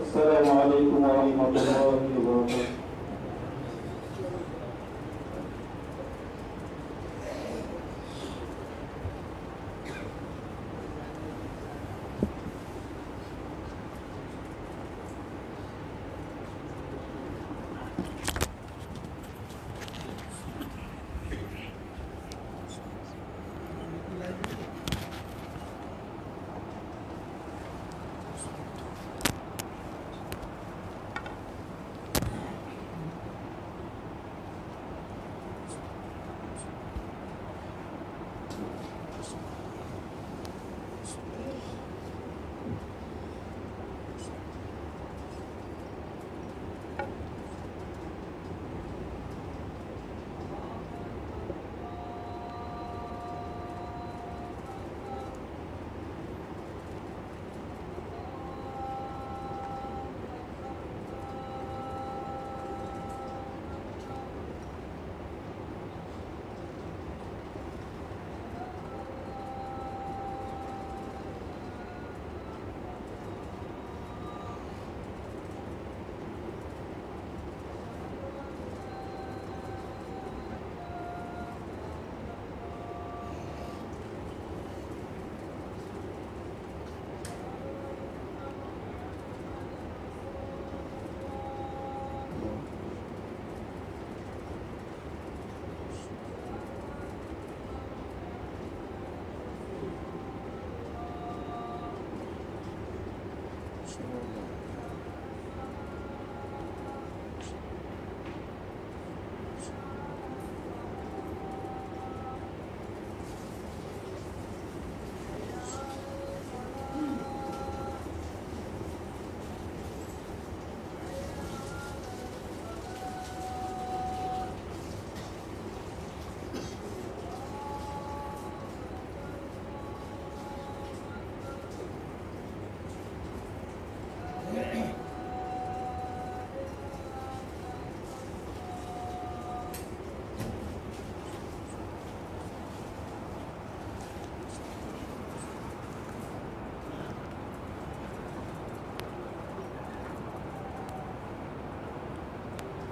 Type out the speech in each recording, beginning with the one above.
السلام عليكم ورحمة الله وبركاته.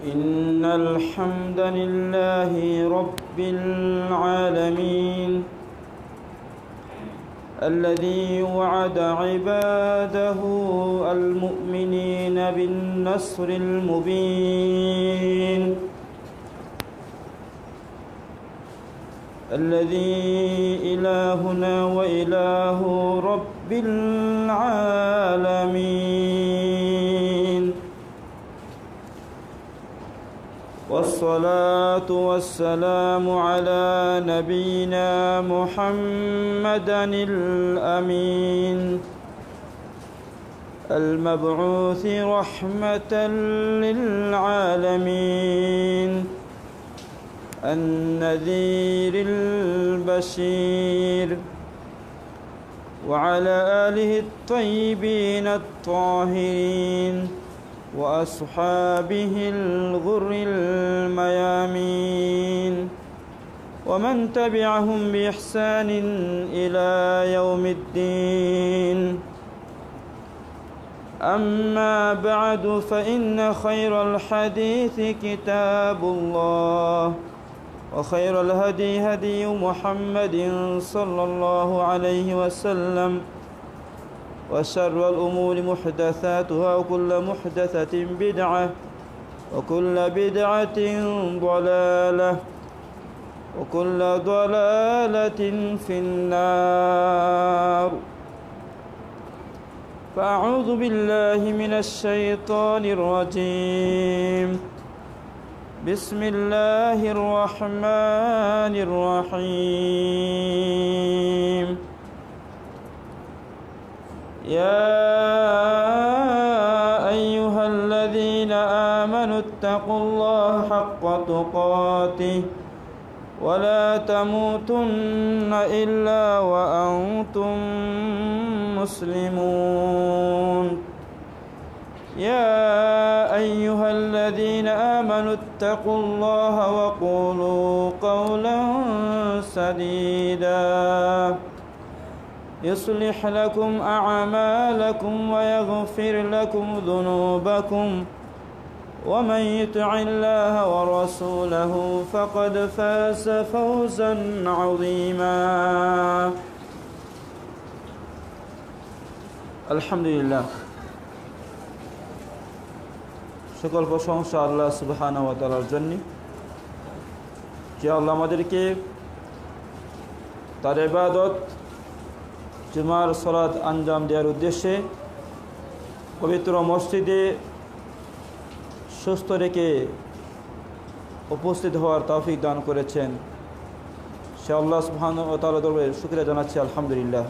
إن الحمد لله رب العالمين الذي وعد عباده المؤمنين بالنصر المبين، الذي إلهنا وإله رب العالمين، والصلاة والسلام على نبينا محمد الأمين المبعوث رحمة للعالمين، النذير البشير، وعلى آله الطيبين الطاهرين وأصحابه الغر الميامين، ومن تبعهم بإحسان إلى يوم الدين. أما بعد، فإن خير الحديث كتاب الله، وخير الهدي هدي محمد صلى الله عليه وسلم، وشر الأمور محدثاتها، وكل محدثة بدعة، وكل بدعة ضلالة، وكل ضلالة في النار. فأعوذ بالله من الشيطان الرجيم. بسم الله الرحمن الرحيم. يا أيها الذين آمنوا اتقوا الله حق تقاته ولا تموتن إلا وأنتم مسلمون. يا أيها الذين آمنوا اتقوا الله وقولوا قولا سديدا يصلح لكم أعمالكم ويغفر لكم ذنوبكم ومن يطع الله ورسوله فقد فاز فوزا عظيما الحمد لله সকল প্রশংসা আল্লাহ সুবহানাহু ওয়া তাআলার জন্য যে আল্লাহ আমাদেরকে তার ইবাদত জুমার সালাত আঞ্জাম দেওয়ার উদ্দেশ্যে পবিত্র মসজিদে সুস্থ রেখে উপস্থিত হওয়ার তৌফিক দান করেছেন সে আল্লাহ সুবহানাহু ওয়া তাআলার দরবারে শুকরিয়া জানাচ্ছি আলহামদুলিল্লাহ।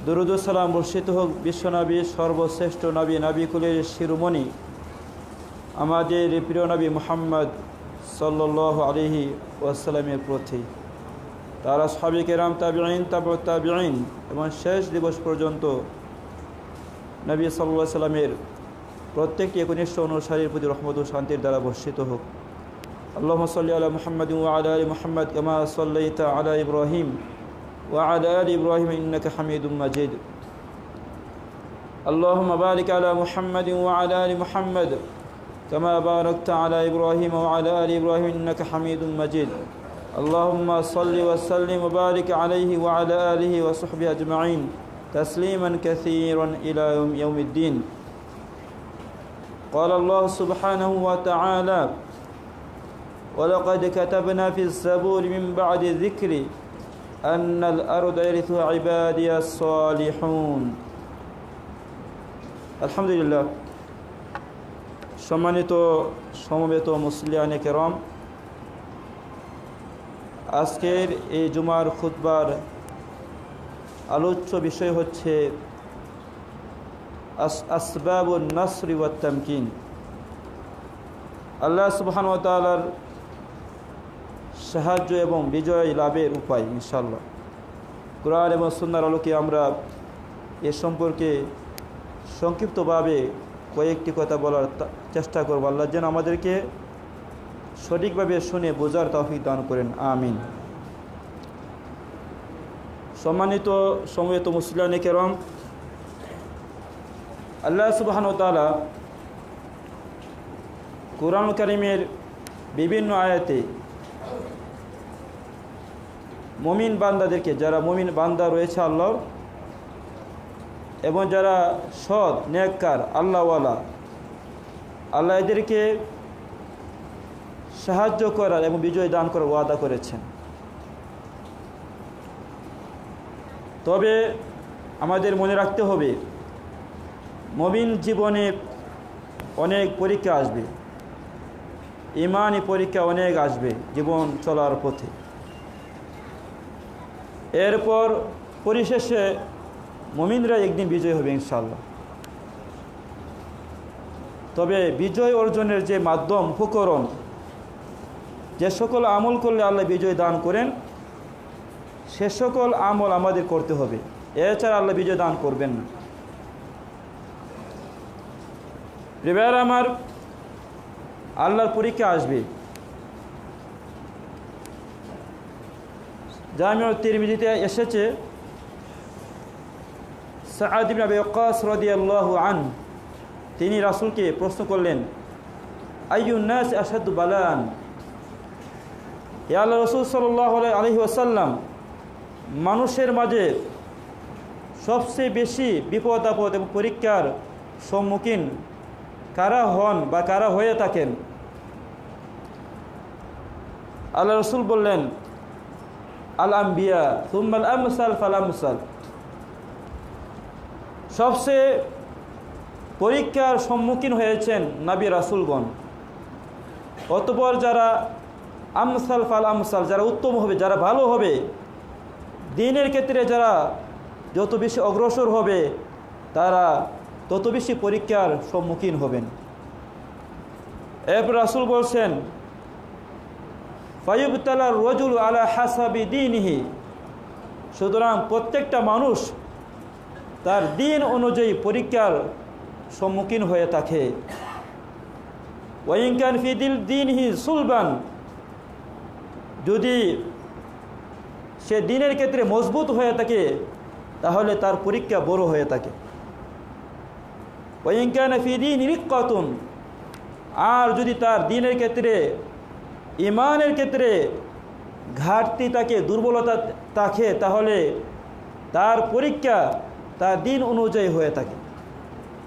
দরুদ ও সালাম বর্ষিত হোক বিশ্বনবী সর্বশ্রেষ্ঠ নবী নবীকুলের শিরোমণি আমাদের প্রিয় নবী মুহাম্মদ সাল্লাল্লাহু আলাইহি ওয়াসাল্লামের প্রতি, তার আসহাবে কেরাম, তাবিঈন, তাবউ তাবিঈন এবং শেষ দিবস পর্যন্ত নবী সাল্লাল্লাহু আলাইহি ওয়াসাল্লামের প্রত্যেকটি একনিষ্ঠ অনুসারীর প্রতি রহমত ও শান্তির দ্বারা বর্ষিত হোক। আল্লাহুম্মা সাল্লি আলা মুহাম্মাদিন ওয়া আলা আলি মুহাম্মাদ কামা সাল্লাইতা আলা ইব্রাহিম ওয়া আলা আলি ইব্রাহিম ইন্নাকা হামিদুম মাজিদ। আল্লাহুম্মা বারিক আলা মুহাম্মাদিন ওয়া আলা আলি মুহাম্মাদ কামা বারাকতা আলা ইব্রাহিম ওয়া আলা আলি ইব্রাহিম ইন্নাকা হামিদুম মাজিদ। আল্লাহুম্মা সাল্লি ওয়া সাল্লিম ওয়া বারিক আলাইহি ওয়া আলা আলিহি ওয়া সাহবিহি আজমাইন তাসলিমান কাসীরান ইলা ইয়াউমিদ্দিন। قال الله سبحانه وتعالى ولقد كتبنا في الزبور من بعد الذكر أن الأرض يرثها عبادي الصالحون। আলহামদুলিল্লাহ। সম্মানিত সমবেত মুসলিয়ানে কেরাম, আজকের এই জুমার খুতবার আলোচ্য বিষয় হচ্ছে আসবাবুন নাসরি ওয়াত তামকিন। আল্লাহ সুবহানাহু ওয়া তাআলার সাহায্য এবং বিজয় লাভের উপায়। ইনশাআল্লাহ কুরআন এবং সুন্নাহর আলোকে আমরা এ সম্পর্কে সংক্ষিপ্তভাবে কয়েকটি কথা বলার চেষ্টা করব। আল্লাহ যেন আমাদেরকে সঠিকভাবে শুনে বোঝার তৌফিক দান করেন, আমিন। সম্মানিত সমবেত মুসলিয়ানে কেরাম, আল্লাহ সুবহানাহু ওয়া তাআলা কুরআন কারীমের বিভিন্ন আয়াতে মুমিন বান্দাদেরকে, যারা মুমিন বান্দা রয়েছে আল্লাহর এবং যারা সৎ নেককার আল্লাহওয়ালা, আল্লাহ এদেরকে সাহায্য করার এবং বিজয় দান করার ওয়াদা করেছেন। তবে আমাদের মনে রাখতে হবে মুমিন জীবনে অনেক পরীক্ষা আসবে, ঈমানি পরীক্ষা অনেক আসবে জীবন চলার পথে। এরপর পরিশেষে মুমিনরা একদিন বিজয় হবে ইনশাআল্লাহ। তবে বিজয় অর্জনের যে মাধ্যম, উপকরণ, যে সকল আমল করলে আল্লাহ বিজয় দান করেন সে সকল আমল আমাদের করতে হবে, এছাড়া আল্লাহ বিজয় দান করবেন না। প্রিয় আমার, আল্লাহর পরীক্ষা আসবে। জামিউ তিরমিজিতে এসেছে, সাআদ ইবনে আবি ওয়াক্কাস রাদিয়াল্লাহু আনহু তিনি রাসূলকে প্রশ্ন করলেন, আইয়ুন নাস আশাদ্দু বালান, ইয়া আল্লাহ রাসূল সাল্লাল্লাহু আলাইহি ওয়াসাল্লাম, মানুষের মাঝে সবচেয়ে বেশি বিপদ আপদ এবং পরীক্ষার সম্মুখীন কারা হন বা কারা হয়ে থাকেন? আল্লাহ রাসূল বললেন, আল আম্বিয়া সুম্মাল আমসাল ফাল আমসাল, সবচেয়ে পরীক্ষার সম্মুখীন হয়েছেন নবী রাসূলগণ, অতঃপর যারা আমসাল ফাল আমসাল, যারা উত্তম হবে, যারা ভালো হবে, দ্বীনের ক্ষেত্রে যারা যত বেশি অগ্রসর হবে তারা তত বেশি পরীক্ষার সম্মুখীন হবেন। এরপর রাসূল বলছেন, ফায়ুবতালার রাজুল আলা হাসাবি দীনিহি, সুতরাং প্রত্যেকটা মানুষ তার দিন অনুযায়ী পরীক্ষার সম্মুখীন হয়ে থাকে। ওয়াইন কান ফি দীনিহি সুলবান, যদি সে দিনের ক্ষেত্রে মজবুত হয়ে থাকে তাহলে তার পরীক্ষা বড় হয়ে থাকে। ওয়াইন কানা ফি দীনি রিক্কাতুন, আর যদি তার দিনের ক্ষেত্রে ঈমানের ক্ষেত্রে ঘাটতি থাকে, দুর্বলতা থাকে, তাহলে তার পরীক্ষা তার দিন অনুযায়ী হয়ে থাকে।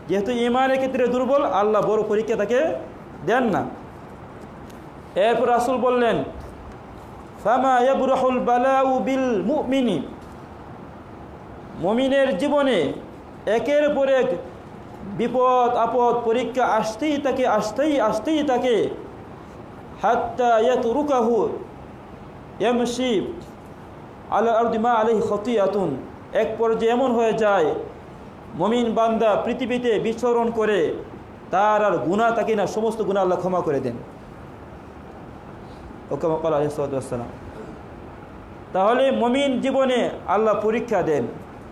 যেহেতু ঈমানের ক্ষেত্রে দুর্বল, আল্লাহ বড় পরীক্ষা তাকে দেন না। এরপর রাসূল বললেন, ফামা ইয়াবরাহুল বালাউ বিল মুমিনি, মুমিনের জীবনে একের পর এক বিপদ আপদ পরীক্ষা আসতেই থাকে হাত্তা ইয়াতরুকাহু ইয়ামশি আলা আরদি মা আলাইহি খাতিয়াতুন, এক পর্যায়ে এমন হয়ে যায় মুমিন বান্দা পৃথিবীতে বিচরণ করে তার আর গুনাহ থাকে না, সমস্ত গুনাহ আল্লাহ ক্ষমা করে দেন। ওকামা ক্বালা আলাইহিস সালাতু ওয়াস সালাম। তাহলে মুমিন জীবনে আল্লাহ পরীক্ষা দেন।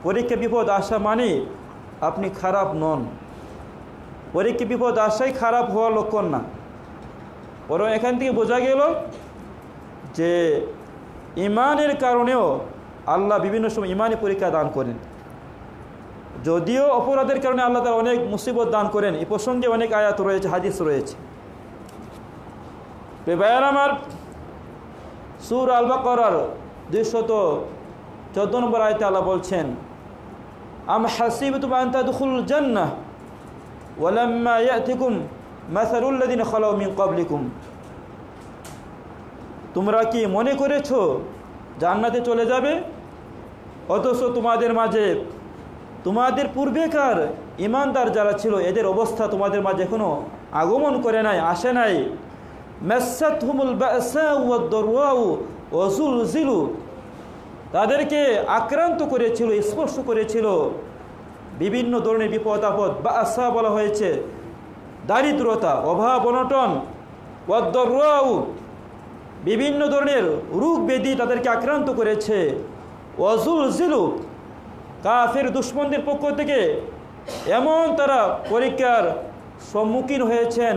পরীক্ষা বিপদ আসা মানে আপনি খারাপ নন, পরীক্ষা বিপদ আসাই খারাপ হওয়ার লক্ষণ না। বরং এখান থেকে বোঝা গেল যে ঈমানের কারণেও আল্লাহ বিভিন্ন সময় ঈমানি পরীক্ষা দান করেন। যদিও অপরাধের কারণে আল্লাহ তাআলা অনেক মুসিবত দান করেন, এই প্রসঙ্গে অনেক আয়াত রয়েছে, হাদিস রয়েছে। ভাইয়ার আমার, সূরা আল বাকারার 214 নম্বর আয়াতে আল্লাহ বলছেন, আম হাসিবতুম আন তাদখুলুল জান্নাহ ওয়ালাম্মা ইয়াতিকুম মাসালুল লাযিনা খালাউ মিন ক্বাবলিকুম, তোমরা কি মনে করেছো জান্নাতে চলে যাবে, অথচ তোমাদের মাঝে তোমাদের পূর্বেকার ঈমানদার যারা ছিল এদের অবস্থা তোমাদের মাঝে এখনো আগমন করে নাই, আসে নাই। মাসাতহুমুল বাসা ওয়াদ দারওয়াউ ওয়া যুলজিলু, তাদেরকে আক্রান্ত করেছিল, স্পর্শ করেছিল বিভিন্ন ধরনের বিপদ আপদ। বাসা বলা হয়েছে দারিদ্রতা, অভাব অনটন। ওয়াদ দারওয়াউ, বিভিন্ন ধরনের রোগ ব্যাধি তাদেরকে আক্রান্ত করেছে। ওয়া যুলজিলু, কাফের দুশমনদের পক্ষ থেকে এমন তারা পরীক্ষার সম্মুখীন হয়েছেন,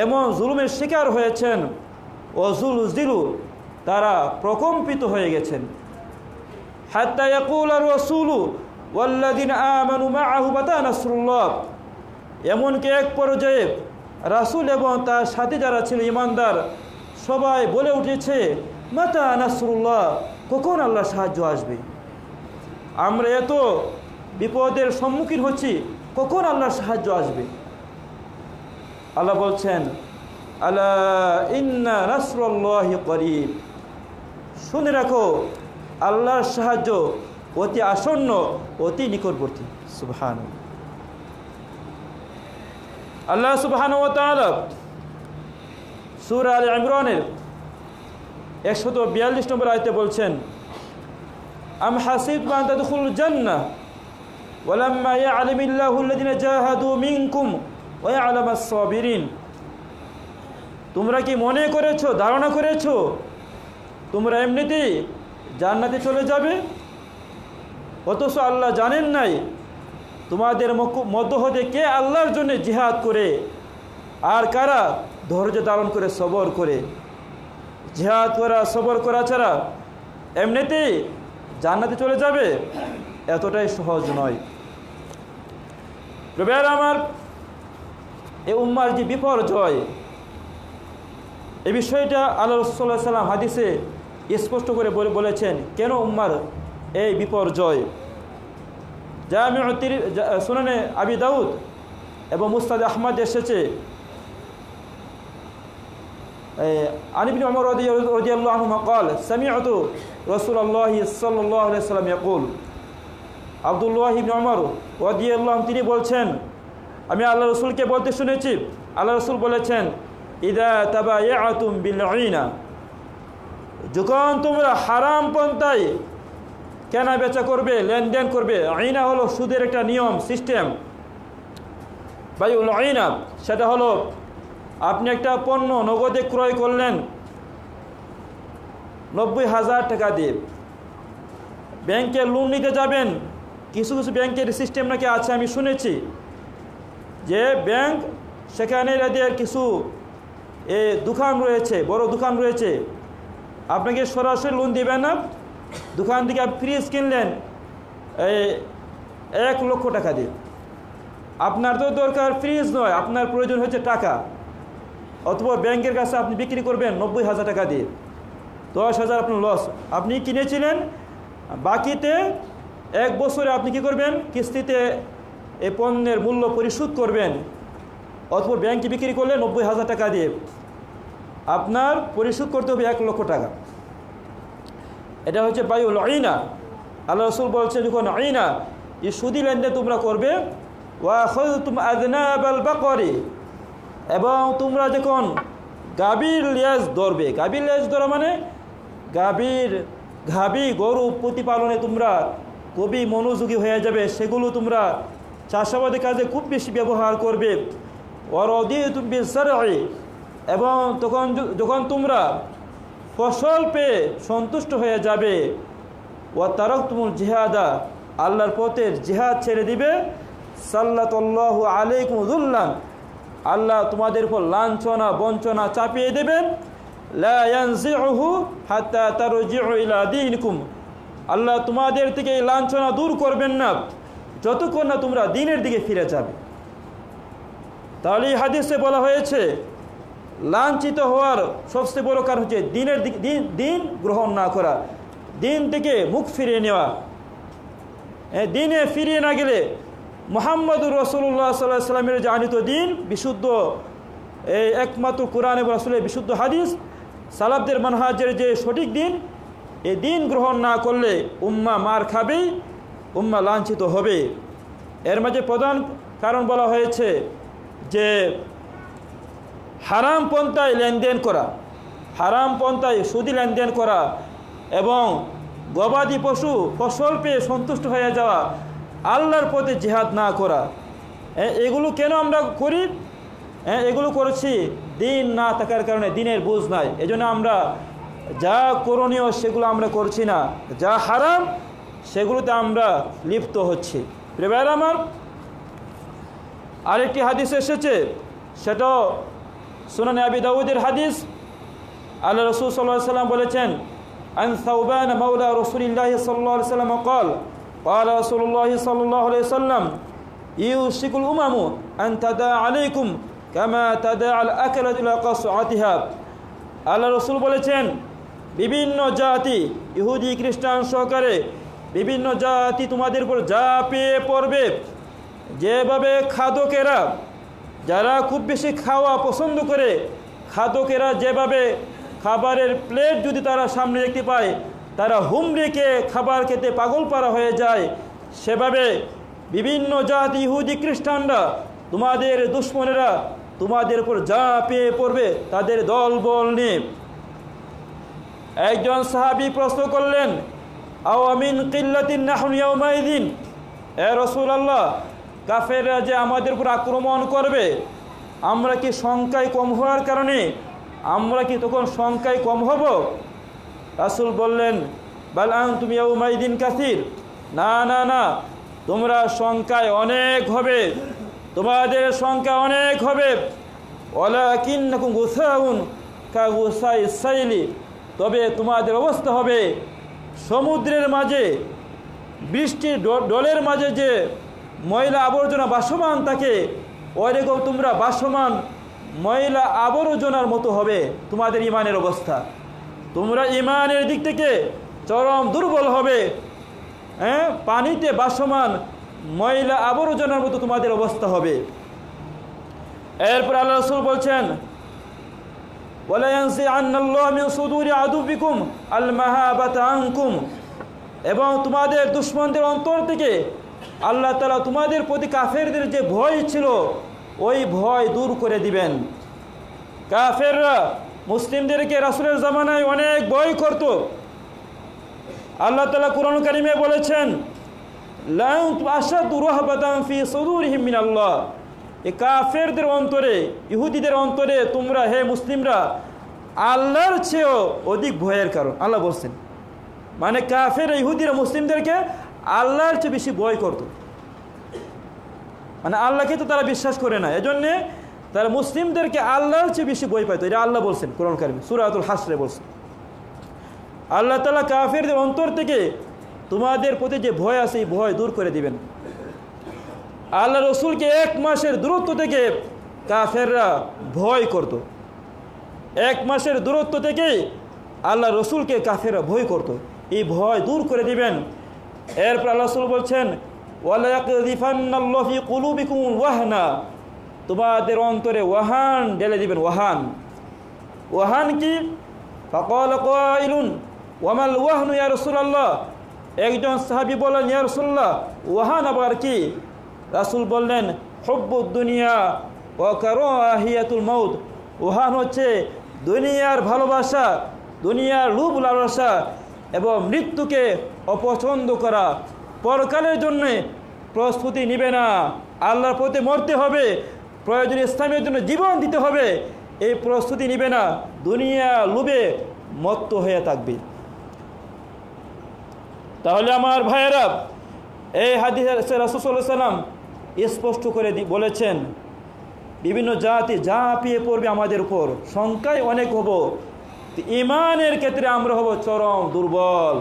এমন জুলুমের শিকার হয়েছেন। ওয়া যুলজিলু, তারা প্রকম্পিত হয়ে গেছেন। হাত্তা ইয়াকুলার রাসূলু ওয়াল্লাযিনা আমানু মাআহু মাতা নাসরুল্লাহ, এমনকি এক পর্যায়ে রাসূল এবং তার সাথে যারা ছিল ঈমানদার সবাই বলে উঠেছে, মাতা নাসরুল্লাহ, কখন আল্লাহর সাহায্য আসবে? আমরা এত বিপদের সম্মুখীন হচ্ছি, কখন আল্লাহর সাহায্য আসবে? আল্লাহ বলছেন, আলা ইন্না নাসরুল্লাহি করিব, শুনে রাখো আল্লাহর সাহায্য অতি আসন্ন, অতি নিকটবর্তী। সুবহানাল্লাহ। আল্লাহ সুবহানাহু ওয়া তাআলা সূরা আলে ইমরানের 142 নম্বর আয়াতে বলছেন, আম হাসিবতুম আন তাদখুলুল জান্নাহ ওয়ালাম্মা ইয়া'লামিল্লাহু আল্লাযিনা জাহাদু মিনকুম ওয়া ইয়া'লামাস সাবিরিন, তোমরা কি মনে করেছো, ধারণা করেছো তোমরা এমনিতেই জান্নাতে চলে যাবে, অথচ আল্লাহ জানেন নাই তোমাদের মধ্য হতে কে আল্লাহর জন্য জিহাদ করে আর কারা ধৈর্য ধারণ করে সবর করে। জিহাদ করা, সবর করা ছাড়া এমনিতেই জান্নাতে চলে যাবে এতটাই সহজ নয়। রবিবার আমার, এই উম্মার যে বিপর্যয়, এই বিষয়টা আল্লাহ রাসূল সাল্লাল্লাহু আলাইহি ওয়াসাল্লাম হাদিসে স্পষ্ট করে বলেছেন কেন উম্মার এই বিপর্যয়। জামিউ সুনানে আবি দাউদ এবং মুসনাদ আহমদ এসেছে, আন ইবনে উমর রাদিয়াল্লাহু আনহুমা قال سمعت رسول الله صلى الله عليه وسلم يقول, আব্দুল্লাহ ইবনে উমর রাদিয়াল্লাহু আনহু তিনি বলছেন, আমি আল্লাহ রাসূলকে বলতে শুনেছি, আল্লাহ রাসূল বলেছেন, ইদা তাবায়াতুম বিল ঈনা, যখন তোমরা হারাম পন্থায় কেনা বেচা করবে, লেনদেন করবে। ঈনা হলো সুদের একটা নিয়ম, সিস্টেম। বাইউল ঈনা, সেটা হলো আপনি একটা পণ্য নগদে ক্রয় করলেন 90,000 টাকা দিয়ে, ব্যাংকে লোন নিতে যাবেন। কিছু কিছু ব্যাংকের সিস্টেম নাকি আছে, আমি শুনেছি যে ব্যাংক সেখানে এদের কিছু দোকান রয়েছে, বড় দোকান রয়েছে, আপনাকে সরাসরি লোন দেবে না, দোকান থেকে ফ্রিজ কিনলেন 1 লক্ষ টাকা দিয়ে। আপনার তো দরকার ফ্রিজ নয়, আপনার প্রয়োজন হচ্ছে টাকা, অথবা ব্যাংকের কাছে আপনি বিক্রি করবেন 90,000 টাকা দিয়ে, 10,000 আপনার লস। আপনি কিনেছিলেন, বাকিতে 1 বছরে আপনি কি করবেন, কিস্তিতে এই পণ্যের মূল্য পরিশোধ করবেন, অথবা ব্যাংকে বিক্রি করলে 90,000 টাকা দিয়ে আপনার পরিশোধ করতে হবে 1 লক্ষ টাকা। এটা হচ্ছে বাইউল আইনা। আল্লাহ রাসূল বলছে যখন আইনা এই সুদি লেনদেন তোমরা করবে, ওয়া আখাযতুম আযনাবাল বাকরি, এবং তোমরা যখন গাভীর লেজ ধরবে, গাভীর লেজ ধরা মানে গাভী গরু প্রতিপালনে তোমরা খুবই মনোযোগী হয়ে যাবে, সেগুলো তোমরা চাষাবাদের কাজে খুব বেশি ব্যবহার করবে। ওয়ারাদিতুম বিজ-জারঈ, এবং যখন তোমরা ফসল পেয়ে সন্তুষ্ট হয়ে যাবে, ওয়া তারাকতুমুল জিহাদা, আল্লাহর পথের জিহাদ ছেড়ে দিবে, সাল্লাল্লাহু আলাইকুম যুল্লান, আল্লাহ তোমাদের উপর লাঞ্ছনা বঞ্চনা চাপিয়ে দেবেন, লা ইয়ানজিউহু হাত্তা তারজিউ ইলা দীনিকুম, আল্লাহ তোমাদের থেকে এই লাঞ্ছনা দূর করবেন না যতক্ষণ না তোমরা দ্বীনের দিকে ফিরে যাবে। তাহলে এই হাদিসে বলা হয়েছে লাঞ্ছিত হওয়ার সবচেয়ে বড় কারণ হচ্ছে দিন গ্রহণ না করা, দিন থেকে মুখ ফিরিয়ে নেওয়া। দিনে ফিরিয়ে না গেলে মুহাম্মদুর রাসূলুল্লাহ সাল্লাল্লাহু আলাইহি ওয়াসাল্লামের যে আনিত দিন বিশুদ্ধ, এই একমাত্র কোরআন এবং রাসূলের বিশুদ্ধ হাদিস, সালাফদের মানহাজের যে সঠিক দিন, এই দিন গ্রহণ না করলে উম্মাহ মার খাবেই, উম্মাহ লাঞ্ছিত হবে। এর মাঝে প্রধান কারণ বলা হয়েছে যে হারাম পন্থায় লেনদেন করা, হারাম পন্থায় সুদি লেনদেন করা, এবং গবাদি পশু ফসল পেয়ে সন্তুষ্ট হয়ে যাওয়া, আল্লাহর পথে জিহাদ না করা। এগুলো কেন আমরা করি? এগুলো করছি দিন না থাকার কারণে, দিনের বুঝ নাই, এজন্য আমরা যা করণীয় সেগুলো আমরা করছি না, যা হারাম সেগুলোতে আমরা লিপ্ত হচ্ছি। প্রিয় ভাইরা আমার, আরেকটি হাদিস এসেছে, সেটাও সুনানে আবি দাউদের হাদিস। আল্লাহ রাসূল সাল্লাল্লাহু আলাইহি ওয়াসাল্লাম বলেছেন, আন সাওবান মাওলা রাসূলিল্লাহ সাল্লাল্লাহু আলাইহি ওয়াসাল্লাম قال قال رسول الله صلى الله عليه وسلم يوشك الأمم أن تداعى عليكم كما تداعى الأكلة إلى قصعتها। আল্লাহ রাসূল বলেছেন, বিভিন্ন জাতি, ইহুদি খ্রিস্টান সহকারে বিভিন্ন জাতি তোমাদের উপর ঝাঁপিয়ে পড়বে, যেভাবে খাদকেরা, যারা খুব বেশি খাওয়া পছন্দ করে, খাদকেরা যেভাবে খাবারের প্লেট যদি তারা সামনে দেখতে পায় তারা হুমড়িকে খাবার খেতে পাগল পারা হয়ে যায়, সেভাবে বিভিন্ন জাতি ইহুদি খ্রিস্টানরা, তোমাদের দুশমনেরা তোমাদের উপর ঝাঁপিয়ে পড়বে তাদের দলবল নিয়ে। একজন সাহাবী প্রশ্ন করলেন, আও আমিন কিল্লাতিন নাহনু ইয়াউমাইদিন, এ রাসূলুল্লাহ, কাফেররা যে আমাদের উপর আক্রমণ করবে, আমরা কি সংখ্যায় কম হওয়ার কারণে আমরা কি তখন সংখ্যায় কম হব? রাসূল বললেন, বাল আনতুম ইয়াউমাইদিন কাসীর, না না না, তোমরা সংখ্যায় অনেক হবে, তোমাদের সংখ্যা অনেক হবে। ওয়ালাকিন্নাকুম গুসাউন কাগুসাইস সাইলি, তবে তোমাদের অবস্থা হবে সমুদ্রের মাঝে বৃষ্টির ডলের মাঝে যে ময়লা আবর্জনা বাসমান থাকে, ওইরকম তোমরা বাসমান ময়লা আবর্জনার মতো হবে তোমাদের ইমানের অবস্থা। তোমরা ইমানের দিক থেকে চরম দুর্বল হবে, পানিতে বাসমান ময়লা আবর্জনার মতো তোমাদের অবস্থা হবে। এরপর আল্লাহ রাসূল বলছেন, ওয়ালা ইয়ানসিআন্নাল্লাহু মিন সুদুরি আদুবিকুম আল মাহাবাতা আনকুম, এবং তোমাদের দুশমনদের অন্তর থেকে আল্লাহ তাআলা তোমাদের প্রতি কাফেরদের যে ভয় ছিল ওই ভয় দূর করে দিবেন। কাফেররা মুসলিমদেরকে রাসূলের জামানায় অনেক ভয় করত। আল্লাহ তাআলা কুরআন কারীমে বলেছেন, লা আশাদু রাহবাতান ফি সুদুরিহিম মিনাল্লাহ, এই কাফেরদের অন্তরে, ইহুদিদের অন্তরে তোমরা হে মুসলিমরা আল্লাহর চেয়েও অধিক ভয়ের কারণ। আল্লাহ বলছেন, মানে কাফের ইহুদিরা মুসলিমদেরকে আল্লাহর চেয়ে বেশি ভয় করত, মানে আল্লাহকে তো তারা বিশ্বাস করে না, এজন্যে তারা মুসলিমদেরকে আল্লাহর চেয়ে বেশি ভয় পাইত। এটা আল্লাহ বলছেন কোরআন কারীমে সূরাতুল হাসরে বলছেন। আল্লাহ তাআলা কাফেরদের অন্তর থেকে তোমাদের প্রতি যে ভয় আছে এই ভয় দূর করে দিবেন। আল্লাহ রসুলকে 1 মাসের দূরত্ব থেকে কাফেররা ভয় করত। 1 মাসের দূরত্ব থেকেই আল্লাহ রসুলকে কাফেররা ভয় করত। এই ভয় দূর করে দিবেন। এরপর আল্লাহ রসুল বলছেন ওয়ালা ইয়াকযিফান্নাল্লাহু ফি কুলুবিকুম ওয়াহনা, তোমাদের অন্তরে ওয়াহান ঢেলে দিবেন। ওয়াহান কি? ফাকাল কাইলুন ওয়ামাল ওয়াহনু ইয়া রাসূলুল্লাহ, একজন সাহাবী বললেন ইয়া রাসূলুল্লাহ ওয়াহান আবার কি? রাসূল বললেন হুব্বুদ দুনিয়া ওয়া কারাহিয়াতুল মাউত, ওয়াহান হচ্ছে দুনিয়ার ভালোবাসা, দুনিয়ার লোভ লালসা এবং মৃত্যুকে অপছন্দ করা। পরকালের জন্য প্রস্তুতি নিবে না, আল্লাহর পথে মরতে হবে, প্রয়োজনে ইসলামের জন্য জীবন দিতে হবে, এই প্রস্তুতি নিবে না, দুনিয়া লোভে মত্ত হয়ে থাকবে। তাহলে আমার ভাইয়েরা, এই হাদিসে রাসূল সাল্লাল্লাহু আলাইহি ওয়াসাল্লাম স্পষ্ট করে বলেছেন বিভিন্ন জাতি ঝাঁপিয়ে পড়বে আমাদের উপর, সংখ্যায় অনেক হব, ঈমানের ক্ষেত্রে আমরা হব চরম দুর্বল।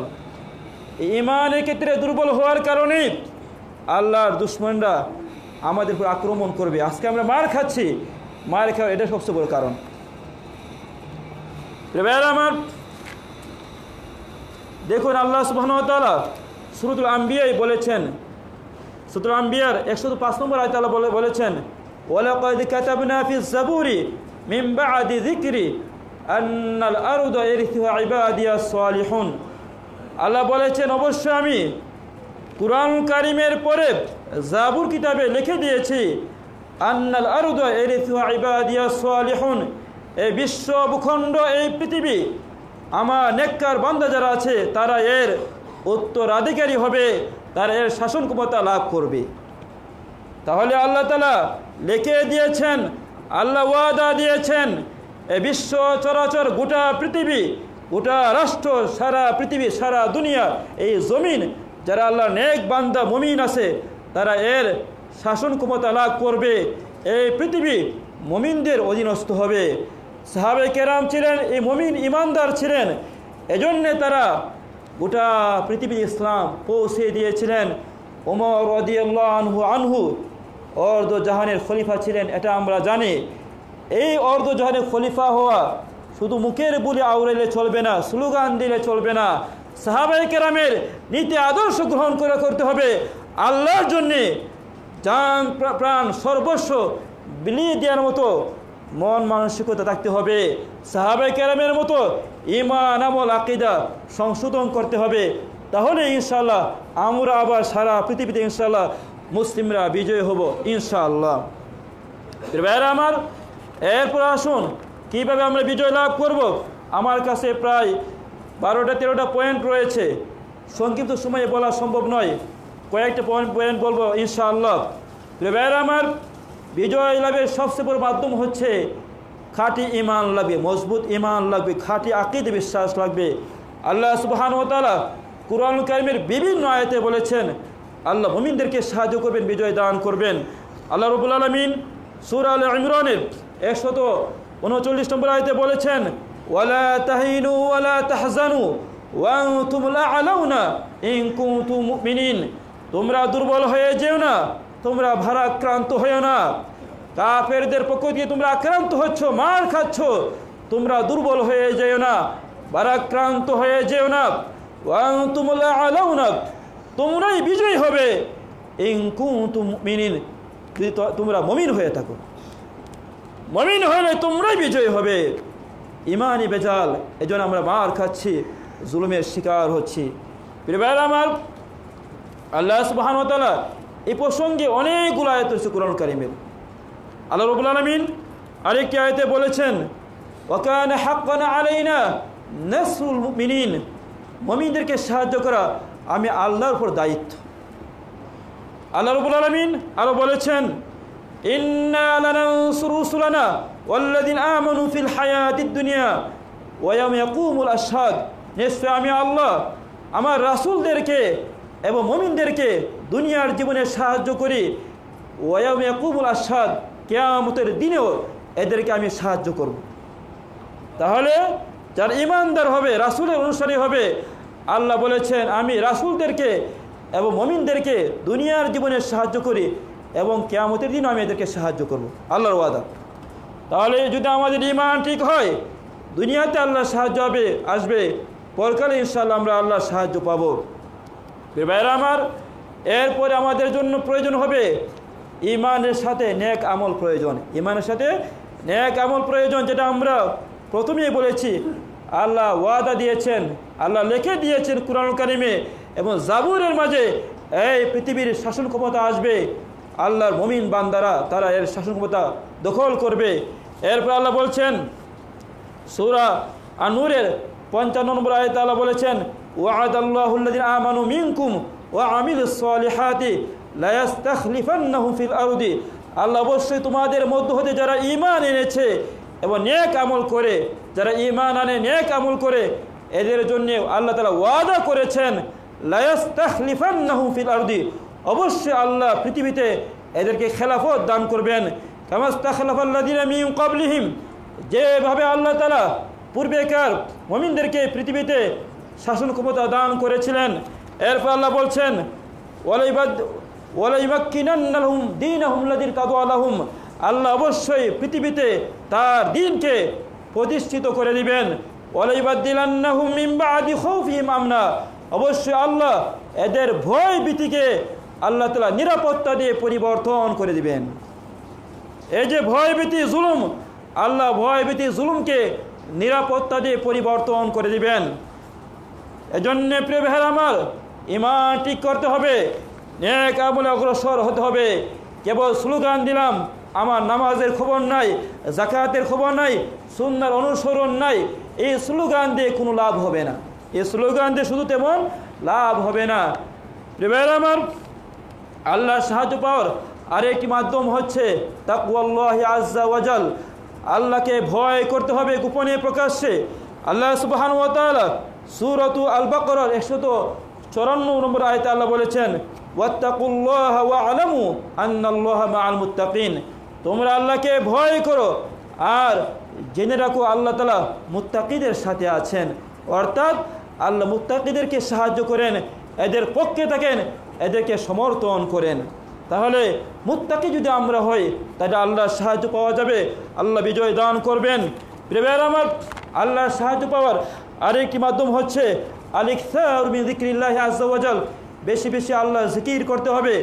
ঈমানের ক্ষেত্রে দুর্বল হওয়ার কারণে আল্লাহর দুশমনরা আমাদের উপর আক্রমণ করবে। আজকে আমরা মার খাচ্ছি, মার খাওয়া এটা সবচেয়ে বড় কারণ। আমার দেখুন আল্লাহ সুবহানাহু ওয়া তাআলা সূরাতুল আম্বিয়ায় বলেছেন, সূরাতুল আম্বিয়ার 105 নম্বর আয়াতে আল্লাহ বলেছেন ওয়ালাকাদ কাতাবনা ফিজ জাবুরি মিন বা'দি যিকরি আন্নাল আরদা ইয়ারিথুহা ইবাদিয়াস সালিহুন। আল্লাহ বলেছেন অবশ্যই আমি কুরআন কারীমের পরে জাবুর কিতাবে লিখে দিয়েছি আন্নাল আরদা ইয়ারিথুহা ইবাদিয়াস সালিহুন, এই বিশ্ব ভূখণ্ড, এই পৃথিবী আমার নেককার বান্দা যারা আছে তারা এর উত্তরাধিকারী হবে, তারা এর শাসন ক্ষমতা লাভ করবে। তাহলে আল্লাহ তাআলা লিখে দিয়েছেন, আল্লাহ ওয়াদা দিয়েছেন এই বিশ্ব চরাচর গোটা পৃথিবী, গোটা রাষ্ট্র, সারা পৃথিবী, সারা দুনিয়া, এই জমিন যারা আল্লাহ নেক বান্দা মুমিন আছে তারা এর শাসন ক্ষমতা লাভ করবে, এই পৃথিবী মুমিনদের অধীনস্থ হবে। সাহাবে কেরাম ছিলেন এই মুমিন ইমানদার ছিলেন, এজন্যে তারা গোটা পৃথিবী ইসলাম পৌঁছে দিয়েছিলেন। ওমর রাদিয়াল্লাহু আনহু অর্ধ জাহানের খলিফা ছিলেন, এটা আমরা জানি। এই অর্ধ জাহানের খলিফা হওয়া শুধু মুখের বলে আওড়াইলে চলবে না, স্লোগান দিলে চলবে না, সাহাবায়ে কেরামের নীতি আদর্শ গ্রহণ করে করতে হবে। আল্লাহর জন্যে জান প্রাণ সর্বস্ব বিলিয়ে দেওয়ার মতো মন মানসিকতা থাকতে হবে। সাহাবায়ে কেরামের মতো ঈমান আমল আকীদা সংশোধন করতে হবে। তাহলে ইনশাআল্লাহ আমরা আবার সারা পৃথিবীতে ইনশাআল্লাহ মুসলিমরা বিজয় হব ইনশাআল্লাহ। ভাইরা আমার, এরপর আসুন কীভাবে আমরা বিজয় লাভ করব। আমার কাছে প্রায় 12-13টা পয়েন্ট রয়েছে, সংক্ষিপ্ত সময়ে বলা সম্ভব নয়, কয়েকটা পয়েন্ট বলবো ইনশাআল্লাহ। ভাইরা আমার, বিজয় লাভের সবচেয়ে বড় মাধ্যম হচ্ছে খাঁটি ঈমান লাগবে, মজবুত ঈমান লাগবে, খাঁটি আকীদা বিশ্বাস লাগবে। আল্লাহ সুবহানাহু ওয়া তাআলা কুরআনুল কারীমের বিভিন্ন আয়াতে বলেছেন আল্লাহ মুমিনদেরকে সাহায্য করবেন, বিজয় দান করবেন। আল্লাহ রাব্বুল আলামিন সূরা আলে ইমরানের 139 নম্বর আয়াতে বলেছেন ওয়ালা তাহিনু ওয়ালা তাহজানু ওয়া আনতুমুল আ'লাউনা ইন কুনতুম মুমিনিন, তোমরা দুর্বল হয়ে যেও না, তোমরা ভারাক্রান্ত হয়েও না। কাফেরদের পক্ষ থেকে তোমরা আক্রান্ত হচ্ছ, মার খাচ্ছ, তোমরা দুর্বল হয়ে যেও না, ভারাক্রান্ত হয়ে যেও না। ওয়া আনতুমুল আ'লাউনা, তোমরাই বিজয়ী হবে। ইন কুনতুম মুমিনিন, যদি তোমরা মুমিন হয়ে থাকো, মুমিন হলে তোমরাই বিজয়ী হবে। ইমানি বেজাল, এজন্য আমরা মার খাচ্ছি, জুলুমের শিকার হচ্ছি। প্রিয় ভাইরা আমার, আল্লাহ সুবহানাহু ওয়া তাআলা এই প্রসঙ্গে অনেকগুলো আয়াত রয়েছে কুরআনুল কারীমের। আল্লাহ রাব্বুল আলামিন আরেকটি আয়াতে বলেছেন ওয়া কানা হাক্কান আলাইনা নাসরুল মুমিনিন, মুমিনদেরকে সাহায্য করা আমি আল্লাহর উপর দায়িত্ব। আল্লাহ রাব্বুল আলামিন আরো বলেছেন ইন্না লানানসুরু রুসুলানা ওয়াল্লাযিনা আমানু ফিল হায়াতিদ দুনিয়া ওয়া ইয়াওমা ইয়াকুমুল আশহাদ, নিশ্চয় আমি আল্লাহ আমার রাসূলদেরকে এবং মুমিনদেরকে দুনিয়ার জীবনে সাহায্য করি, ওয়া ইয়াওমা ইয়াকুমুল আশহাদ, কিয়ামতের দিনেও এদেরকে আমি সাহায্য করব। তাহলে যারা ইমানদার হবে, রাসূলের অনুসারী হবে, আল্লাহ বলেছেন আমি রাসূলদেরকে এবং মুমিনদেরকে দুনিয়ার জীবনে সাহায্য করি এবং কিয়ামতের দিন আমি এদেরকে সাহায্য করব, আল্লাহর ওয়াদা। তাহলে যদি আমাদের ঈমান ঠিক হয়, দুনিয়াতে আল্লাহর সাহায্য আসবে, পরকালে ইনশাআল্লাহ আমরা আল্লাহর সাহায্য পাবো। ভাইরা আমার, এরপরে আমাদের জন্য প্রয়োজন হবে ঈমানের সাথে নেক আমল প্রয়োজন। ঈমানের সাথে নেক আমল প্রয়োজন, যেটা আমরা প্রথমেই বলেছি। আল্লাহ ওয়াদা দিয়েছেন, আল্লাহ লিখে দিয়েছেন কুরআনুল কারীমে এবং জাবুরের মাঝে, এই পৃথিবীর শাসন ক্ষমতা আসবে, আল্লাহর মুমিন বান্দারা তারা এর শাসন ক্ষমতা দখল করবে। এরপর আল্লাহ বলছেন সূরা আন-নূরের 55 নম্বর আয়াতে আল্লাহ বলেছেন ওয়া'আদাল্লাহুল্লাযিনা আমানু মিনকুম ওয়া আমিলুস সালিহাতি লা ইস্তাখলিফান্নাহুম ফিল আরদি। আল্লাহ অবশ্যই তোমাদের মধ্য হতে যারা ঈমান এনেছে এবং নেক আমল করে, যারা ঈমান আনে নেক আমল করে, এদের জন্য আল্লাহ তাআলা ওয়াদা করেছেন লা ইস্তাখলিফান্নাহুম ফিল আরদি, অবশ্যই আল্লাহ পৃথিবীতে এদেরকে খেলাফত দান করবেন। কামা ইস্তাখলাফাল্লাযিনা মিন ক্বাবলিহিম, যেভাবে আল্লাহ তাআলা পূর্বেকার মুমিনদেরকে পৃথিবীতে শাসন ক্ষমতা দান করেছিলেন। এরপর আল্লাহ বলছেন ওয়ালা ইমাক্কিনান্না লাহুম দীনাহুম লাযী ইরতাদা লাহুম, আল্লাহ অবশ্যই পৃথিবীতে তার দ্বীনকে প্রতিষ্ঠিত করে দিবেন। ওয়ালা ইবাদদিলান্নাহুম মিন বা'দি খাউফিহিম আমনা, অবশ্যই আল্লাহ এদের ভয় ভীতিকে আল্লাহ তাআলা নিরাপত্তা দিয়ে পরিবর্তন করে দিবেন। এই যে ভয় ভীতি জুলুম, আল্লাহ ভয় ভীতি জুলুমকে নিরাপত্তা দিয়ে পরিবর্তন করে দিবেন। এজন্য প্রিয় ভাইরা আমার, ঈমান ঠিক করতে হবে, নেক আমলে অগ্রসর হতে হবে। কেবল স্লোগান দিলাম, আমার নামাজের খবর নাই, যাকাতের খবর নাই, সুন্নাহর অনুসরণ নাই, এই স্লোগান দিয়ে কোনো লাভ হবে না। এই স্লোগান দিয়ে শুধু তেমন লাভ হবে না। প্রিয় ভাইরা আমার, আল্লাহর সাহায্য পাওয়ার আরেকটি মাধ্যম হচ্ছে তাকওয়াল্লাহি আযজা ওয়াজাল, আল্লাহকে ভয় করতে হবে গোপনে প্রকাশ্যে। আল্লাহ সুবহানাহু ওয়া তাআলা সূরাতু আল বাকারার 154 নম্বর আয়াতে আল্লাহ বলেছেন ওয়াত্তাকুল্লাহা ওয়া'লামু আন্নাল্লাহা মা'আল মুত্তাকিন, তোমরা আল্লাহকে ভয় করো আর জেনে রাখো আল্লাহ তাআলা মুত্তাকিদের সাথে আছেন। অর্থাৎ আল্লাহ মুত্তাকিদেরকে সাহায্য করেন, এদের পক্ষে থাকেন, এদেরকে সমর্থন করেন। তাহলে মুত্তাকি যদি আমরা হই, তাহলে আল্লাহর সাহায্য পাওয়া যাবে, আল্লাহ বিজয় দান করবেন। প্রিয় ভাইরা আমার, আল্লাহর সাহায্য পাওয়ার আরেকটি মাধ্যম হচ্ছে আল-ইকসারু মিন যিকরিল্লাহি আযজা ওয়াজাল, বেশি বেশি আল্লাহর জিকির করতে হবে।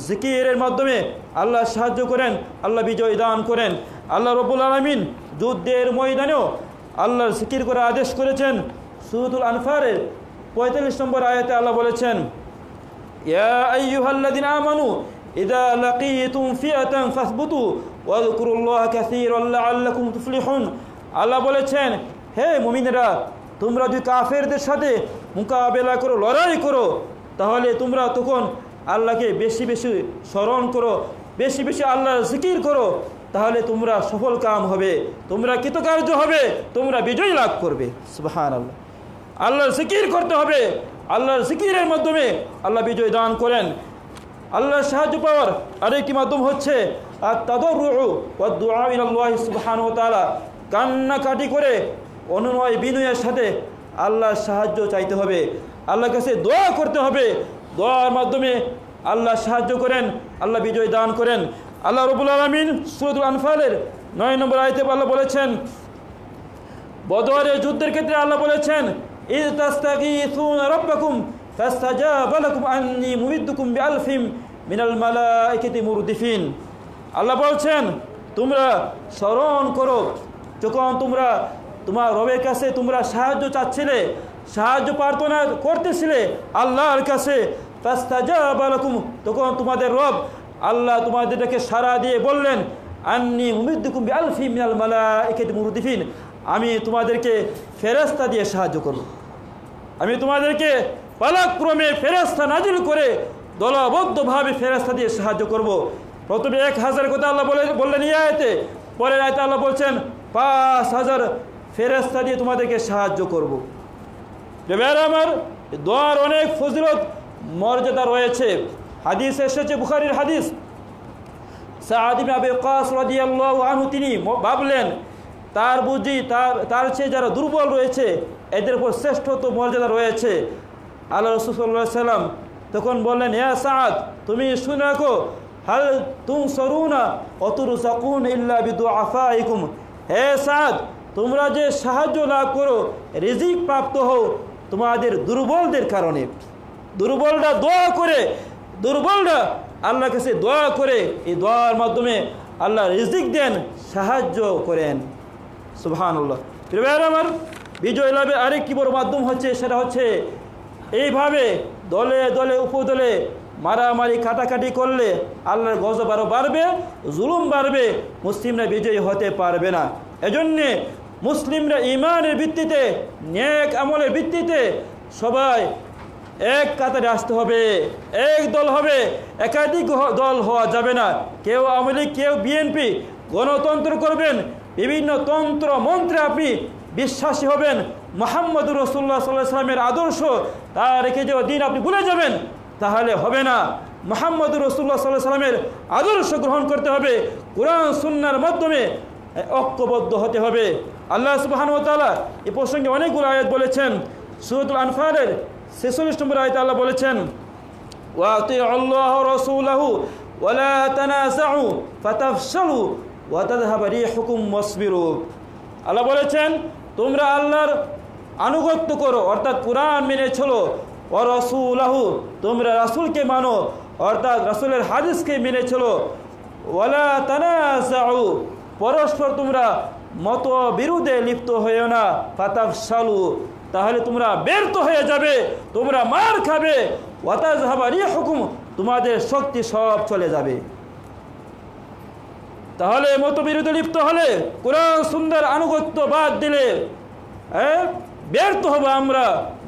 জিকিরের মাধ্যমে আল্লাহ সাহায্য করেন, আল্লাহ বিজয় দান করেন। আল্লাহ রাব্বুল আলামিন যুদ্ধের ময়দানেও আল্লাহর জিকির করার আদেশ করেছেন। সূরাতুল আনফালের 45 নম্বর আয়াতে আল্লাহ বলেছেন ইয়া আইয়ুহাল্লাযিনা আমানু ইযা লাকীতুম ফিআতান ফাসবুতু ওয়াযকুরুল্লাহা কাসীরান লাআল্লাকুম তুফলিহুন। আল্লাহ বলেছেন, হে মুমিনেরা, তোমরা যদি কাফেরদের সাথে মোকাবেলা করো, লড়াই করো, তাহলে তোমরা তখন আল্লাহকে বেশি বেশি স্মরণ করো, বেশি বেশি আল্লাহর জিকির করো, তাহলে তোমরা সফল কাম হবে, তোমরা কৃতকার্য হবে, তোমরা বিজয় লাভ করবে। সুবহানাল্লাহ, আল্লাহর জিকির করতে হবে, আল্লাহর জিকিরের মাধ্যমে আল্লাহ বিজয় দান করেন। আল্লাহর সাহায্য পাওয়ার আরেকটি মাধ্যম হচ্ছে আত-তাদাররু ওয়া দুআ ইলাল্লাহি সুবহানাহু ওয়া তাআলা, কান্নাকাটি করে অনুনয় বিনয়ের সাথে আল্লাহর সাহায্য চাইতে হবে, আল্লাহর কাছে দোয়া করতে হবে। দোয়ার মাধ্যমে আল্লাহ সাহায্য করেন, আল্লাহ বিজয় দান করেন। আল্লাহ রাব্বুল আলামিন সূরাতুল আনফালের 9 নম্বর আয়াতে আল্লাহ বলেছেন, বদরের যুদ্ধের ক্ষেত্রে আল্লাহ বলেছেন ইয তাস্তাগীথুনা রাব্বাকুম ফাস্তাজাবা লাকুম আন্নী মুমিদ্দুকুম বিআলফিম মিনাল মালাইকাতি মুরদিফিন। আল্লাহ বলছেন, তোমরা স্মরণ করো যখন তোমরা তোমার রবের কাছে তোমরা সাহায্য চাচ্ছিলে, সাহায্য প্রার্থনা করতেছিলে আল্লাহর কাছে, ফাস্তাজাবা লাকুম, তখন তোমাদের রব আল্লাহ তোমাদেরকে সাড়া দিয়ে বললেন আন্নী মুমিদ্দুকুম বিআলফিম মিনাল মালাইকাতি মুরদিফিন, আমি তোমাদেরকে ফেরেশতা দিয়ে সাহায্য করব, আমি তোমাদেরকে পালাক্রমে ফেরেশতা নাজিল করে দলবদ্ধভাবে ফেরেশতা দিয়ে সাহায্য করব। প্রথমে 1000 কথা আল্লাহ বললেন এই আয়াতে, পরের আয়াতে আল্লাহ বলছেন 5000 ফেরেশতা দিয়ে তোমাদেরকে সাহায্য করব। এবার আমার দোয়ার অনেক ফজিলত মর্যাদা রয়েছে। হাদিস এসেছে, বুখারীর হাদিস, সাদ ইবনে আবি ওয়াক্কাস রাদিয়াল্লাহু আনহু তিনি ভাবলেন তার বুঝি তার চেয়ে যারা দুর্বল রয়েছে এদের উপর শ্রেষ্ঠত্ব মর্যাদা রয়েছে। আল্লাহ রাসূল সাল্লাল্লাহু আলাইহি ওয়াসাল্লাম তখন বললেন, ইয়া সাআদ, তুমি শুনে রাখো, হাল তুনসরুনা ওয়া তুরযাকুন ইল্লা বিদুআফাইকুম। হে সাআদ, তোমরা যে সাহায্য লাভ করো, রিজিক প্রাপ্ত হও তোমাদের দুর্বলদের কারণে। দুর্বলরা দোয়া করে, দুর্বলরা আল্লাহর কাছে দোয়া করে, এই দোয়ার মাধ্যমে আল্লাহ রিজিক দেন, সাহায্য করেন। সুবহানাল্লাহ। প্রিয় ভাইরা আমার, বিজয় লাভের আরেকটি বড় মাধ্যম হচ্ছে, সেটা হচ্ছে এইভাবে দলে দলে উপদলে মারামারি কাটাকাটি করলে আল্লাহর গজব আরও বাড়বে, জুলুম বাড়বে, মুসলিমরা বিজয়ী হতে পারবে না। এজন্যে মুসলিমরা ঈমানের ভিত্তিতে, নেক আমলের ভিত্তিতে সবাই এক কাতারে আসতে হবে, এক দল হবে, একাধিক দল হওয়া যাবে না। কেউ আওয়ামী লীগ, কেউ বিএনপি, গণতন্ত্র করবেন, বিভিন্ন তন্ত্র মন্ত্রে আপনি বিশ্বাসী হবেন, মুহাম্মদুর রাসূলুল্লাহ সাল্লাল্লাহু আলাইহি ওয়াসাল্লামের আদর্শ তা রেখে যে দিন আপনি ভুলে যাবেন, তাহলে হবে না। মুহাম্মদুর রাসূলুল্লাহ সাল্লাল্লাহু আলাইহি ওয়াসাল্লামের আদর্শ গ্রহণ করতে হবে, কোরআন সুন্নাহর মাধ্যমে ঐক্যবদ্ধ হতে হবে। আল্লাহ সুবহানাহু ওয়া তাআলা এই প্রসঙ্গে অনেকগুলো আয়াত বলেছেন। সূরাতুল আনফালের 46 নম্বর আয়াতে আল্লাহ বলেছেন, ওয়া আতিউল্লাহ ওয়া রাসূলাহু ওয়া লা তানাযাউ ফাতাফশালু ওয়া তাযহাবা রিহুকুম ওয়াসবিরু। আল্লাহ বলেছেন, তোমরা আল্লাহর আনুগত্য করো, অর্থাৎ কোরআন মেনে চলো, ওয়া রাসূলাহু, তোমরা রাসূলকে মানো, অর্থাৎ রাসূলের হাদিসকে মেনে চলো, ওয়া লা তানাযাউ, পরস্পর তোমরা মত বিরোধে লিপ্ত হয়েও না, ফাতাফশালু, তাহলে তোমরা ব্যর্থ হয়ে যাবে, তোমরা মার খাবে, ওয়া তাযহাবা রিহুকুম, তোমাদের শক্তি সব চলে যাবে। তাহলে মতবিরোধে লিপ্ত হলে, কোরআন সুন্নাহর আনুগত্য বাদ দিলে ব্যর্থ হবো আমরা,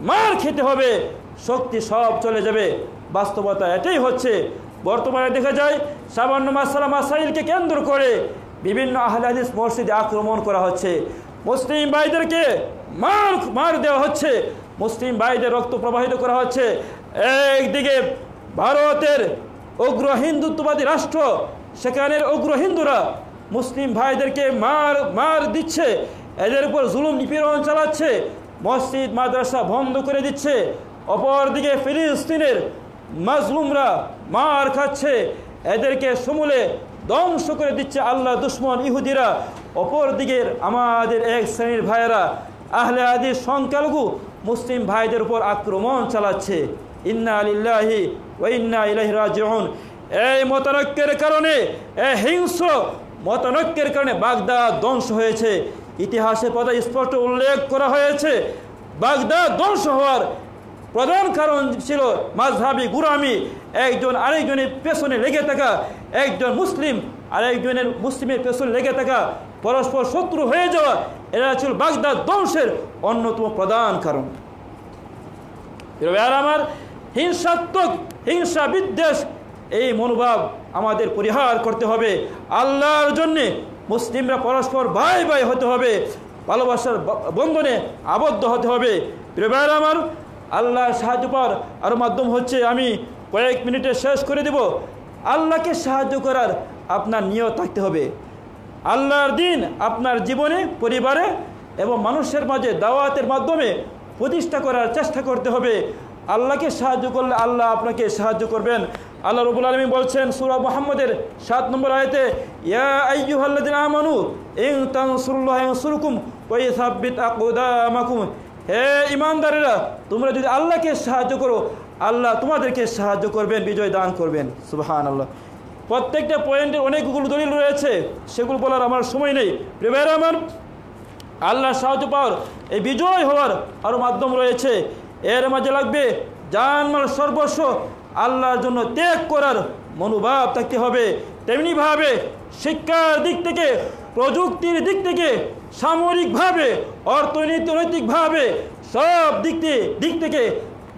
মার খেতে হবে, শক্তি সব চলে যাবে। বাস্তবতা এটাই হচ্ছে। বর্তমানে দেখা যায় সামান্য মাসআলা মাসাইলকে কেন্দ্র করে বিভিন্ন আহলে হাদিস মসজিদে আক্রমণ করা হচ্ছে, মুসলিম ভাইদেরকে মার দেওয়া হচ্ছে, মুসলিম ভাইদের রক্ত প্রবাহিত করা হচ্ছে। একদিকে ভারতের উগ্র হিন্দুত্ববাদী রাষ্ট্র, সেখানের উগ্র হিন্দুরা মুসলিম ভাইদেরকে মার দিচ্ছে, এদের উপর জুলুম নিপীড়ন চালাচ্ছে, মসজিদ মাদ্রাসা বন্ধ করে দিচ্ছে। অপরদিকে ফিলিস্তিনের মাজলুমরা মার খাচ্ছে, এদেরকে সমূলে ধ্বংস করে দিচ্ছে আল্লাহ দুশ্মন ইহুদিরা। অপরদিকে আমাদের এক শ্রেণীর ভাইয়েরা আহলে হাদিস সংখ্যালঘু মুসলিম ভাইদের উপর আক্রমণ চালাচ্ছে। ইন্না লিল্লাহি ওয়া ইন্না ইলাইহি রাজিউন। এই মতানৈক্যের কারণে, এই হিংস্র মতানৈক্যের কারণে বাগদাদ ধ্বংস হয়েছে। ইতিহাসে পদে স্পষ্ট উল্লেখ করা হয়েছে, বাগদাদ ধ্বংস হওয়ার প্রধান কারণ ছিল মাযহাবি গুরামি, একজন আরেকজনের পেছনে লেগে থাকা, একজন মুসলিম আরেকজনের মুসলিমের পেছনে লেগে থাকা, পরস্পর শত্রু হয়ে যাওয়া, এরা ছিল বাগদাদ ধ্বংসের অন্যতম প্রধান কারণ। আমার হিংসাত্মক, হিংসা বিদ্বেষ, এই মনোভাব আমাদের পরিহার করতে হবে। আল্লাহর জন্যে মুসলিমরা পরস্পর ভাই ভাই হতে হবে, ভালোবাসার বন্ধনে আবদ্ধ হতে হবে। প্রিয় ভাইরা আমার, আল্লাহর সাহায্য পাওয়ার আর মাধ্যম হচ্ছে, আমি কয়েক মিনিটে শেষ করে দেব, আল্লাহকে সাহায্য করার আপনার নিয়ত থাকতে হবে। আল্লাহর দিন আপনার জীবনে, পরিবারে এবং মানুষের মাঝে দাওয়াতের মাধ্যমে প্রতিষ্ঠা করার চেষ্টা করতে হবে। আল্লাহকে সাহায্য করলে আল্লাহ আপনাকে সাহায্য করবেন। আল্লাহ রাব্বুল আলামিন বলছেন সূরা মুহাম্মদের 7 নম্বর আয়াতে, ইয়া আইয়ুহাল্লাযিনা আমানু ইন তানসুরুল্লাহা ইয়ানসুরকুম ওয়া ইসাব্বিত আকদামাকুম। হে ঈমানদারেরা, তোমরা যদি আল্লাহকে সাহায্য করো, আল্লাহ তোমাদেরকে সাহায্য করবেন, বিজয় দান করবেন। সুবহানাল্লাহ। প্রত্যেকটা পয়েন্টের অনেকগুলো দলিল রয়েছে, সেগুলো বলার আমার সময় নেই। প্রিয় ভাইরা আমার, আল্লাহর সাহায্য পাওয়ার, এই বিজয় হওয়ার আরও মাধ্যম রয়েছে। এর মাঝে লাগবে জানমাল সর্বস্ব আল্লাহর জন্য ত্যাগ করার মনোভাব থাকতে হবে। তেমনিভাবে শিক্ষার দিক থেকে, প্রযুক্তির দিক থেকে, সামরিকভাবে, অর্থনৈতিকভাবে সব দিক থেকে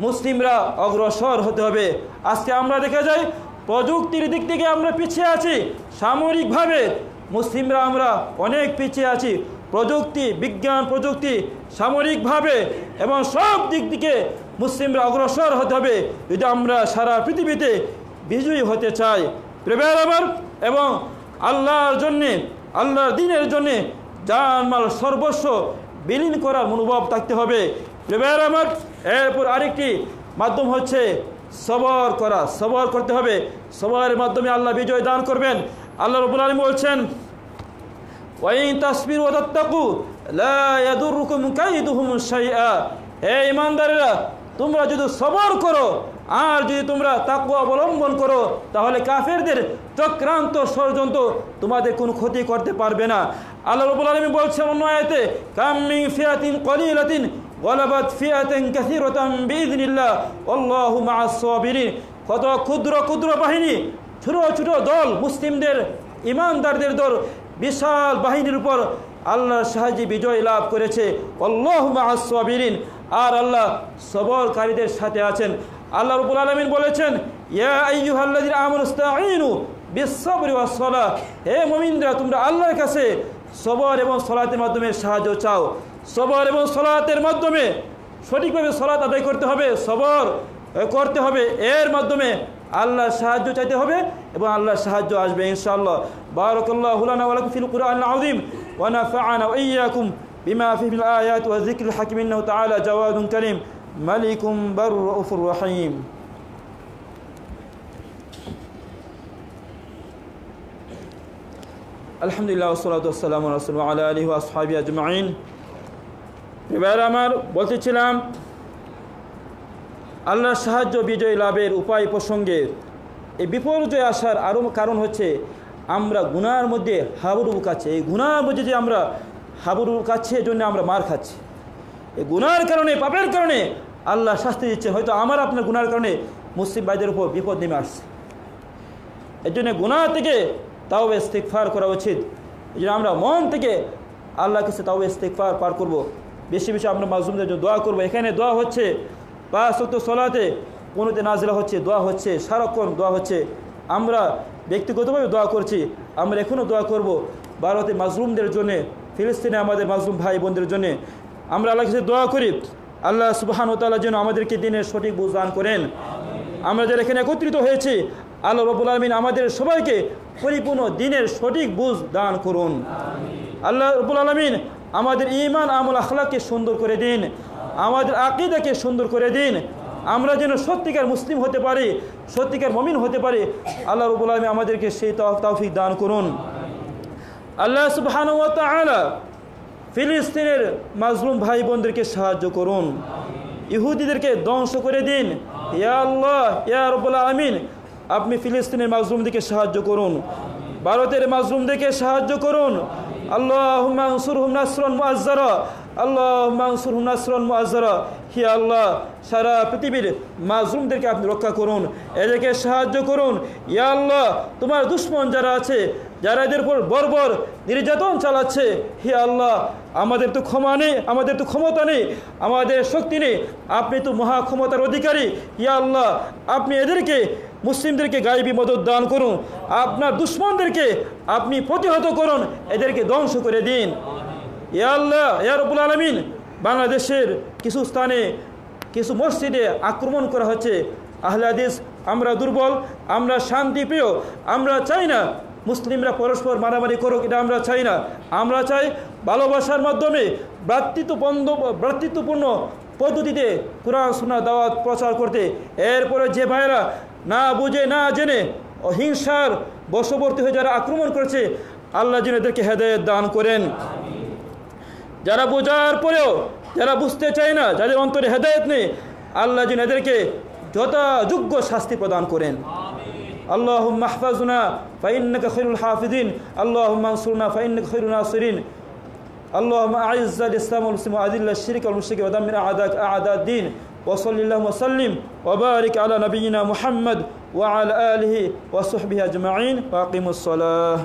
মুসলিমরা অগ্রসর হতে হবে। আজকে আমরা দেখা যায় প্রযুক্তির দিক থেকে আমরা পিছিয়ে আছি, সামরিকভাবে মুসলিমরা আমরা অনেক পিছিয়ে আছি। প্রযুক্তি, বিজ্ঞান প্রযুক্তি, সামরিকভাবে এবং সব দিক থেকে মুসলিমরা অগ্রসর হতে হবে যদি আমরা সারা পৃথিবীতে বিজয়ী হতে চাই। প্রিয় ভাইরা আমার, এবং আল্লাহর জন্যে, আল্লাহর দ্বীনের জন্যে জানমাল সর্বস্ব বিলীন করার মনোভাব থাকতে হবে। প্রিয় আমার, এরপর আরেকটি মাধ্যম হচ্ছে সবর করা। সবর করতে হবে, সবরের মাধ্যমে আল্লাহ বিজয় দান করবেন। আল্লাহ রাব্বুল আলামিন বলছেন, ওয়াইন তাসবিরু ওয়া তাত্তাকু লা ইয়াদুররুকুম কাইদুহুম শাইআ। হে ঈমানদারেরা, তোমরা যদি সবর করো আর যদি তোমরা তাকওয়া অবলম্বন করো, তাহলে কাফেরদের চক্রান্ত ষড়যন্ত্র তোমাদের কোনো ক্ষতি করতে পারবে না। আল্লাহ রাব্বুল আলামিন বলছেন অন্য আয়াতে, কাম মিন ফিয়াতিন কলিলাতিন গলাবাত ফিয়াতান কাসীরাতান বিইذনিল্লাহ আল্লাহু মাআস সাবিরিন। কত ক্ষুদ্র ক্ষুদ্র বাহিনী, ছোট ছোট দল, মুসলিমদের ঈমানদারদের দল বিশাল বাহিনীর উপর আল্লাহর সাহায্যে বিজয় লাভ করেছে। আল্লাহু মাআস সাবিরিন, আর আল্লাহ সবরকারীদের সাথে আছেন। আল্লাহ রাব্বুল আলামিন বলেছেন, ইয়া আইয়ুহাল্লাযীনা আমানু ইসতাঈনু বিস-সাবরি ওয়াস-সালাহ। হে মুমিনরা, তোমরা আল্লাহর কাছে সবর এবং সালাতের মাধ্যমে সাহায্য চাও। সবর এবং সালাতের মাধ্যমে সঠিকভাবে সালাত আদায় করতে হবে, সবর করতে হবে, এর মাধ্যমে আল্লাহর সাহায্য চাইতে হবে এবং আল্লাহর সাহায্য আসবে ইনশাআল্লাহ। বারাকাল্লাহু লানা ওয়া লাকুম ফিল কুরআনিল আযীম ওয়া নাফা'ানা ওয়া ইয়্যাকুম বিমা ফীহি মিনাল আয়াতি ওয়া যিকরিল হাকীম ইন্নাহু তাআলা জাওয়াদুন কারীম মালিকুম বাররাউফুর রহিম। আলহামদুলিল্লাহ ওয়াসসালাতু ওয়াসসালামু আলা রাসূলিল্লাহ ওয়া আলা আলিহি ওয়া আসহাবিহি আজমাইন। এবার আমার বলতেছিলাম আল্লাহর সাহায্য বিজয় লাভের উপায় প্রসঙ্গে। এই বিপর্যয় আসার আরও কারণ হচ্ছে আমরা গুনার মধ্যে হাবুডুবু খাচ্ছি। এই গুনার মধ্যে যে আমরা হাবুডুবু খাচ্ছি, এর জন্য আমরা মার খাচ্ছি। এই গুনার কারণে, পাপের কারণে আল্লাহ শাস্তি দিচ্ছেন। হয়তো আমার আপনার গুনার কারণে মুসলিম ভাইদের উপর বিপদ নেমে আসছে। এর জন্য গুনাহ থেকে তাওবা ইস্তিগফার করা উচিত। এই জন্য আমরা মন থেকে আল্লাহর কাছে তাওবা ইস্তিগফার পার করব। বেশি বেশি আমরা মাজলুমদের জন্য দোয়া করবো। এখানে দোয়া হচ্ছে, 5 ওয়াক্ত সালাতে কোনোতে নাজিলা হচ্ছে, দোয়া হচ্ছে, সারাক্ষণ দোয়া হচ্ছে। আমরা ব্যক্তিগতভাবে দোয়া করছি, আমরা এখনও দোয়া করব ভারতের মাজলুমদের জন্যে, ফিলিস্তিনে আমাদের মাজলুম ভাই বোনদের জন্যে। আমরা আল্লাহর কাছে দোয়া করি, আল্লাহ সুবহানাহু ওয়া তাআলা যেন আমাদেরকে দিনের সঠিক বুঝ দান করেন। আমরা যারা এখানে একত্রিত হয়েছি, আল্লাহ রাব্বুল আলামিন আমাদের সবাইকে পরিপূর্ণ দিনের সঠিক বুঝ দান করুন। আল্লাহ রাব্বুল আলামিন আমাদের ঈমান আমল আখলাককে সুন্দর করে দিন, আমাদের আকীদাকে সুন্দর করে দিন। আমরা যেন সত্যিকার মুসলিম হতে পারি, সত্যিকার মুমিন হতে পারি। আল্লাহ রাব্বুল আলামিন আমাদেরকে সেই তৌফিক দান করুন। আল্লাহ সুবহানাহু ওয়া তাআলা ফিলিস্তিনের মাজলুম ভাই বোনদেরকে সাহায্য করুন, ইহুদিদেরকে ধ্বংস করে দিন। ইয়া আল্লাহ, ইয়া রাব্বুল আলামিন, আপনি ফিলিস্তিনের মাজলুমদেরকে সাহায্য করুন, ভারতের মাজলুমদেরকে সাহায্য করুন। আল্লাহুম্মা আনসুরহুম নাসরান মুআজ্জারা, আল্লাহুম্মা আনসুরহুম নাসরান মুআজ্জারা। হে আল্লাহ, সারা পৃথিবীর মাজলুমদেরকে আপনি রক্ষা করুন, এদেরকে সাহায্য করুন। ইয়া আল্লাহ, তোমার দুশমন যারা আছে, যারা এদের উপর বর্বর নির্যাতন চালাচ্ছে, হে আল্লাহ, আমাদের তো ক্ষমা নেই, আমাদের তো ক্ষমতা নেই, আমাদের শক্তি নেই, আপনি তো মহা ক্ষমতার অধিকারী। ইয়া আল্লাহ, আপনি এদেরকে, মুসলিমদেরকে গায়েবী মদদ দান করুন, আপনার দুশমনদেরকে আপনি প্রতিহত করুন, এদেরকে ধ্বংস করে দিন। ইয়া আল্লাহ, ইয়া রাব্বুল আলামিন, বাংলাদেশের কিছু স্থানে কিছু মসজিদে আক্রমণ করা হচ্ছে। আহলে হাদিস আমরা দুর্বল, আমরা শান্তিপ্রিয়, আমরা চাই না মুসলিমরা পরস্পর মারামারি করুক, এটা আমরা চাই না। আমরা চাই ভালোবাসার মাধ্যমে ভ্রাতৃত্বপূর্ণ পদ্ধতিতে কোরআন সুন্নাহ দাওয়াত প্রচার করতে। এরপরে যে ভাইরা না বুঝে না জেনে অহিংসার বশবর্তী হয়ে যারা আক্রমণ করছে, আল্লাহ যেন এদেরকে হেদায়েত দান করেন। যারা বোঝার পরেও যারা বুঝতে চায় না, যাদের অন্তরে হেদায়েত নেই, আল্লাহ যেন এদেরকে যথাযোগ্য শাস্তি প্রদান করেন। اللهم احفظنا فإنك خير الحافظين، اللهم انصرنا فإنك خير الناصرين، اللهم أعز الإسلام والمسلمين وأذل الشرك والمشركين ودمر أعداءك أعداء الدين، وصلى اللهم وسلم وبارك على نبينا محمد وعلى آله وصحبه أجمعين، وأقيموا الصلاة.